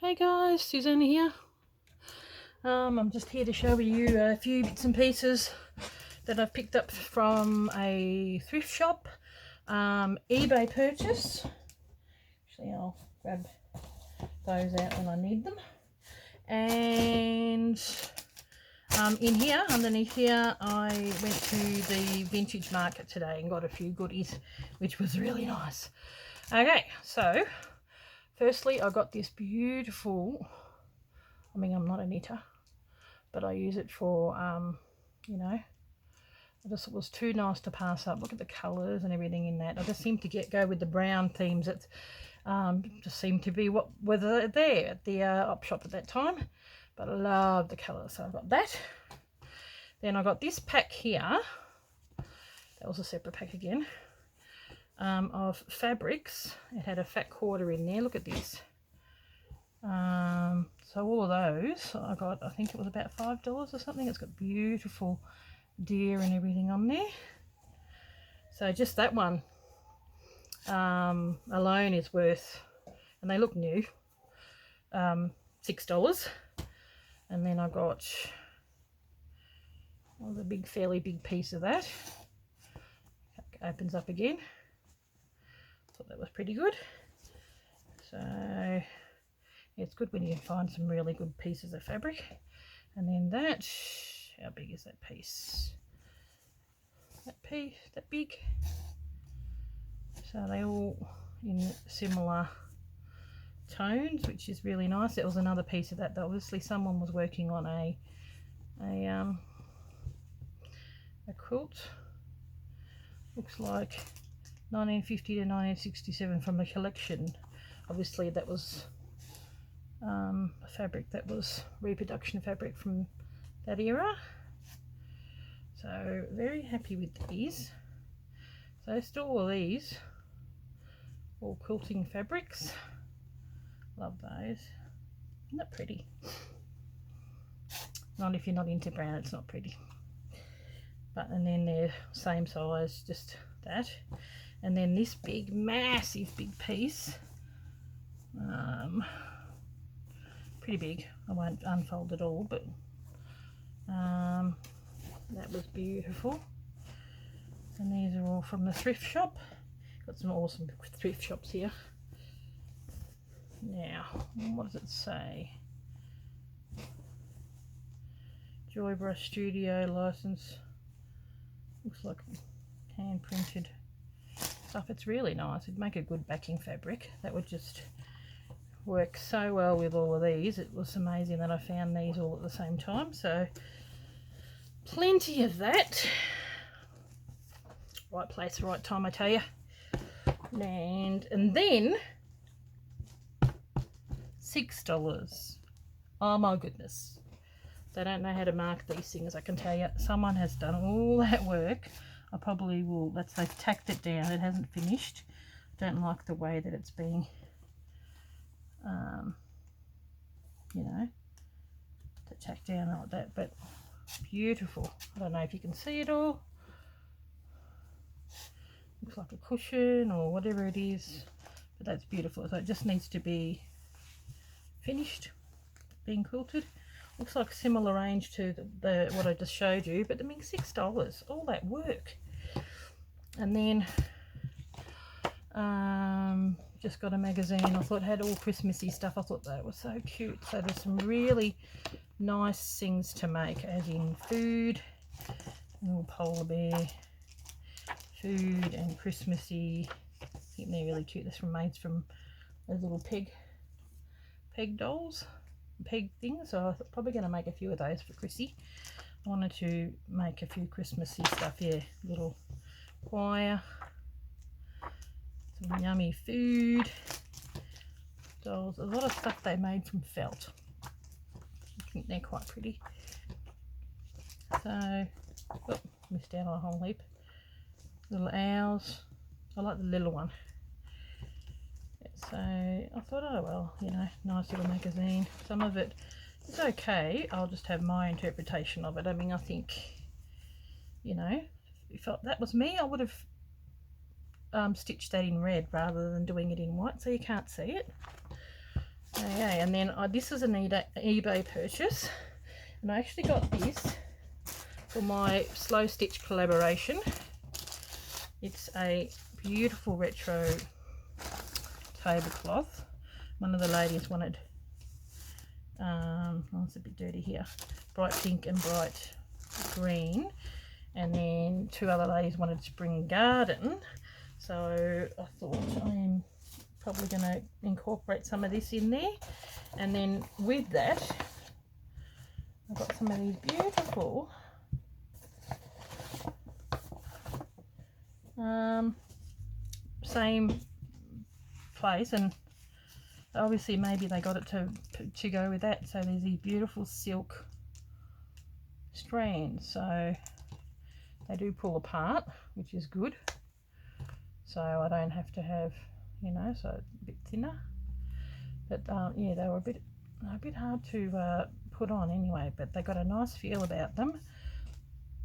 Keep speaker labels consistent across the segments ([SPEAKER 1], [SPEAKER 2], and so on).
[SPEAKER 1] Hey guys, Susanna here. I'm just here to show you a few bits and pieces that I've picked up from a thrift shop, eBay purchase. Actually, I'll grab those out when I need them. And in here, underneath here, I went to the vintage market today and got a few goodies, which was really nice. Okay, so firstly, I got this beautiful, I'm not a knitter, but I use it for, I just it was too nice to pass up. Look at the colours and everything in that. I just seem to go with the brown themes that just seem to be what were there at the op shop at that time. But I love the colours, so I got that. Then I got this pack here. That was a separate pack again, of fabrics. It had a fat quarter in there. Look at this. So all of those I got, I think it was about $5 or something. It's got beautiful deer and everything on there. So just that one alone is worth, and they look new, $6. And then I got the fairly big piece of that. It opens up again. Thought that was pretty good. So it's good when you find some really good pieces of fabric. And then that, how big is that piece? That big. So they all in similar tones, which is really nice. It was another piece of that. Obviously someone was working on a quilt. Looks like 1950 to 1967 from a collection. Obviously that was a fabric that was reproduction fabric from that era. So very happy with these. So still all these, all quilting fabrics. Love those. Isn't that pretty? Not if you're not into brown, it's not pretty. But and then they're same size, just that. And then this big, massive big piece. Pretty big. I won't unfold it all, but that was beautiful. And these are all from the thrift shop. Got some awesome thrift shops here. Now, what does it say? Joybrush Studio license. Looks like hand printed stuff. It's really nice. It'd make a good backing fabric. That would just work so well with all of these. It was amazing that I found these all at the same time. So plenty of that. Right place, right time, I tell you. And then $6. Oh my goodness. They don't know how to mark these things, I can tell you. Someone has done all that work. I probably will, they've tacked it down. It hasn't finished. Don't like the way that it's being, tacked down like that, but beautiful. I don't know if you can see it all. Looks like a cushion or whatever it is, but that's beautiful. So it just needs to be finished, being quilted. Looks like a similar range to the what I just showed you, but I mean $6, all that work. And then just got a magazine. I thought it had all Christmassy stuff. I thought that was so cute. So there's some really nice things to make, as in food, a little polar bear, food and Christmassy. I think they're really cute. They're made from those little peg dolls, peg things. So I'm probably going to make a few of those for Chrissy. I wanted to make a few Christmassy stuff. Yeah, little choir, some yummy food dolls. A lot of stuff they made from felt. I think they're quite pretty. So, oh, missed out on a whole heap. Little owls. I like the little one. So I thought, oh well, nice little magazine. Some of it is okay. I'll just have my interpretation of it. I mean, I think, if that was me, I would have stitched that in red rather than doing it in white, so you can't see it. Okay, and then this is an eBay purchase, and I actually got this for my slow stitch collaboration. It's a beautiful retro tablecloth. One of the ladies wanted, oh, it's a bit dirty here, bright pink and bright green, and then two other ladies wanted spring garden. So I thought I'm probably going to incorporate some of this in there. And then with that, I've got some of these beautiful same place, and obviously maybe they got it to go with that. So there's these beautiful silk strands, so they do pull apart, which is good, so I don't have to have, you know, so a bit thinner. But yeah, they were a bit hard to put on anyway, but they got a nice feel about them.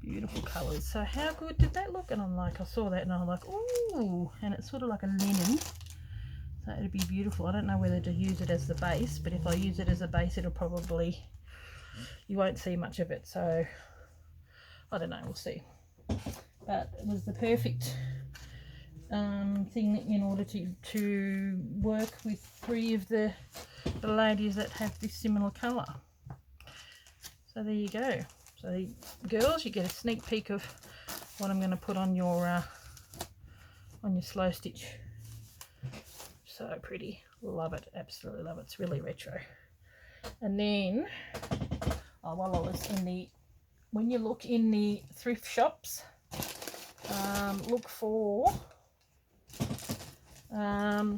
[SPEAKER 1] Beautiful colours. So how good did that look? And I'm like, I saw that and I'm like, ooh, and it's sort of like a linen, so it'd be beautiful. I don't know whether to use it as the base, but if I use it as a base, it'll probably, you won't see much of it, so I don't know, we'll see. But it was the perfect thing in order to work with three of the ladies that have this similar colour. So there you go. So girls, you get a sneak peek of what I'm going to put on your slow stitch. So pretty, love it, absolutely love it. It's really retro. And then, while I was in the, when you look in the thrift shops, look for, I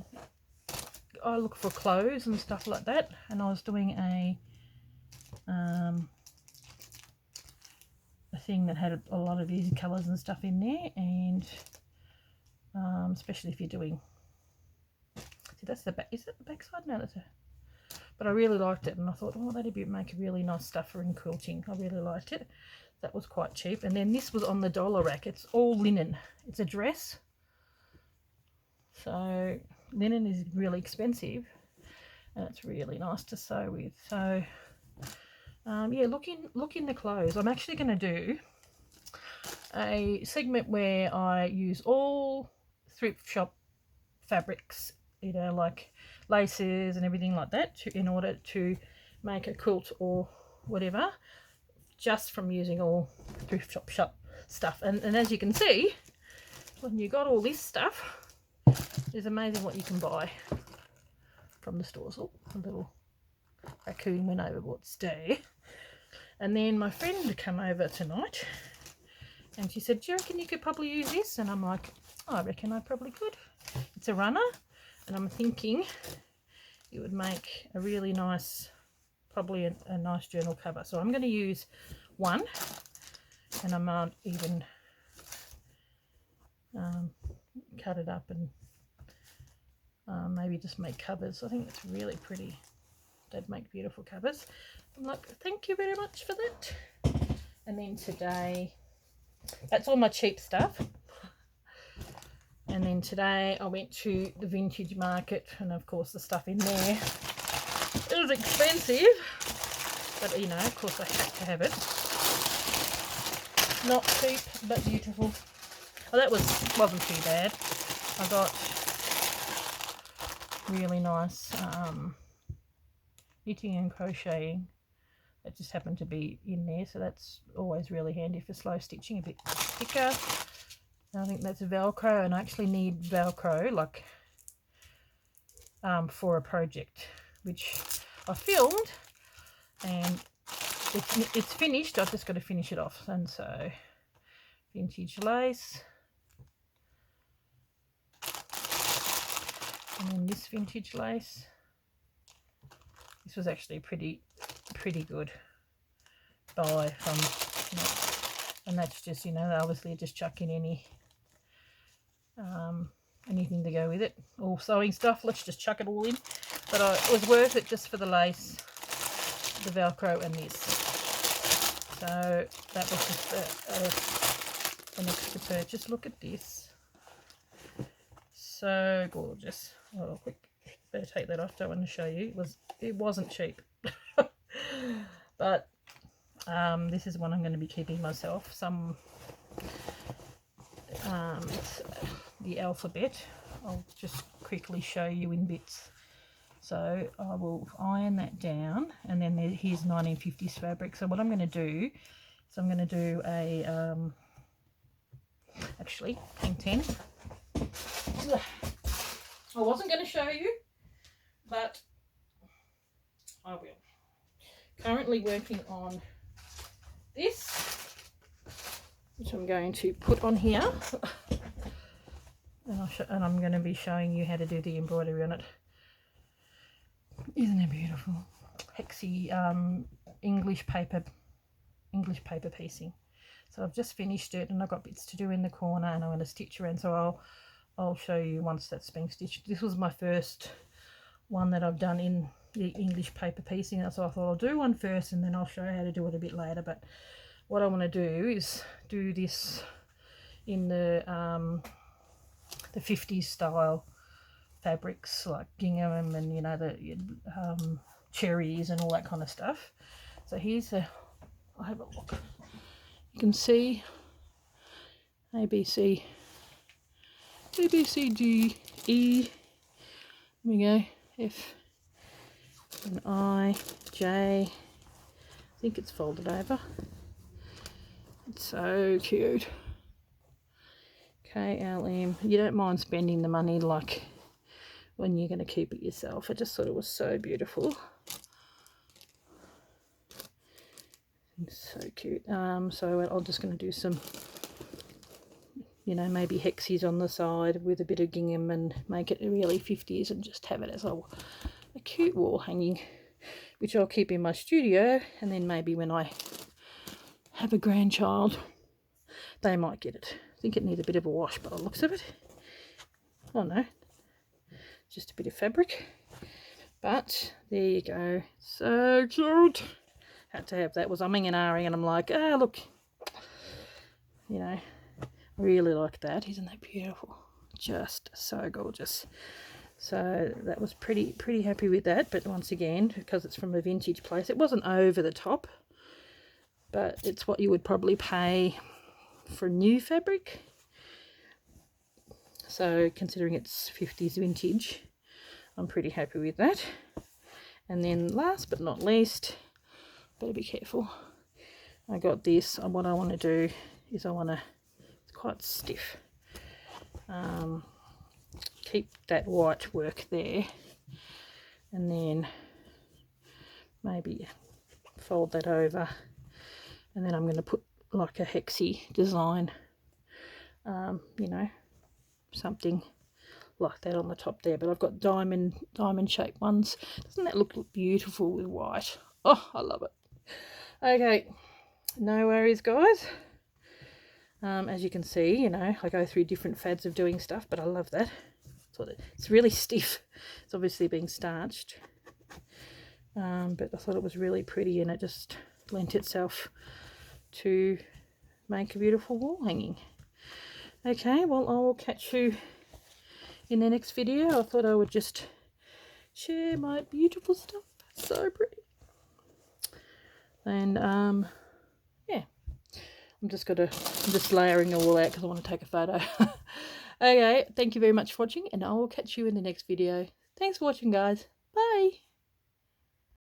[SPEAKER 1] look for clothes and stuff like that, and I was doing a thing that had a lot of easy colours and stuff in there, and especially if you're doing, see, that's the back, is it the back side? No, that's a, but I really liked it, and I thought, oh, that'd make a really nice stuffer in quilting. I really liked it. That was quite cheap. And then this was on the dollar rack. It's all linen. It's a dress, so linen is really expensive, and it's really nice to sew with. So yeah, look in the clothes. I'm actually going to do a segment where I use all thrift shop fabrics, you know, like laces and everything like that, in order to make a quilt or whatever, just from using all thrift shop stuff. And as you can see, when you got all this stuff, it's amazing what you can buy from the stores. Oh, a little raccoon went overboard stair. And then my friend had come over tonight, and she said, do you reckon you could probably use this? And I'm like, oh, I reckon I probably could. It's a runner, and I'm thinking it would make a really nice, probably a nice journal cover. So I'm going to use one, and I might even cut it up and maybe just make covers. I think it's really pretty. They'd make beautiful covers. I'm like, thank you very much for that. And then today, that's all my cheap stuff. And then today I went to the vintage market, and of course the stuff in there is expensive, but you know, of course I had to have it. Not cheap, but beautiful. Well, that wasn't too bad. I got really nice knitting and crocheting that just happened to be in there, so that's always really handy for slow stitching, a bit thicker. I think that's Velcro, and I actually need Velcro like for a project which I filmed, and it's finished. I've just got to finish it off. And so vintage lace, and then this vintage lace. This was actually pretty good buy from, you know, and that's just, you know, obviously just chuck in anything to go with it, all sewing stuff. Let's just chuck it all in. But it was worth it just for the lace, the Velcro, and this. So that was just an extra purchase. Look at this, so gorgeous. Oh, quick better take that off. Don't want to show you. It wasn't cheap. But this is one I'm going to be keeping myself. It's the alphabet. I'll just quickly show you in bits. So I will iron that down, and then here's 1950s fabric. So what I'm going to do is I'm going to do a actually hang 10. I wasn't going to show you, but I will. Currently working on this, which I'm going to put on here, and I'm going to be showing you how to do the embroidery on it. Isn't it beautiful? Hexy English paper piecing. So I've just finished it, and I've got bits to do in the corner, and I'm going to stitch around. So I'll show you once that's been stitched. This was my first one that I've done in the English paper piecing, so I thought I'll do one first and then I'll show you how to do it a bit later. But what I want to do is do this in the 50s style fabrics, like gingham and, you know, the cherries and all that kind of stuff. So here's I'll have a look. You can see A, B, C, D, E, there we go, F, and I, J. I think it's folded over. It's so cute. K, L, M. You don't mind spending the money like when you're going to keep it yourself. I just thought it was so beautiful. It's so cute. So I'm just going to do some, you know, maybe hexies on the side with a bit of gingham and make it really 50s and just have it as a cute wall hanging, which I'll keep in my studio, and then maybe when I have a grandchild they might get it. I think it needs a bit of a wash by the looks of it. Oh no, just a bit of fabric, but there you go. So cute. Had to have that. Was umming and ahhing, and I'm like, ah, look, you know, really like that. Isn't that beautiful? Just so gorgeous. So that was pretty happy with that. But once again, because it's from a vintage place, it wasn't over the top, but it's what you would probably pay for new fabric. So considering it's 50s vintage, I'm pretty happy with that. And then last but not least, better be careful, I got this. What I want to do is it's quite stiff, keep that white work there, and then maybe fold that over, and then I'm going to put like a hexy design, you know, something like that on the top there. But I've got diamond shaped ones. Doesn't that look beautiful with white? Oh, I love it. Okay, no worries guys. As you can see, you know, I go through different fads of doing stuff, but I love that. It's really stiff. It's obviously being starched, but I thought it was really pretty, and it just lent itself to make a beautiful wall hanging. Okay, well, I will catch you in the next video. I thought I would just share my beautiful stuff. It's so pretty. And yeah, I'm just layering it all out because I want to take a photo. Okay, thank you very much for watching, and I will catch you in the next video. Thanks for watching, guys. Bye.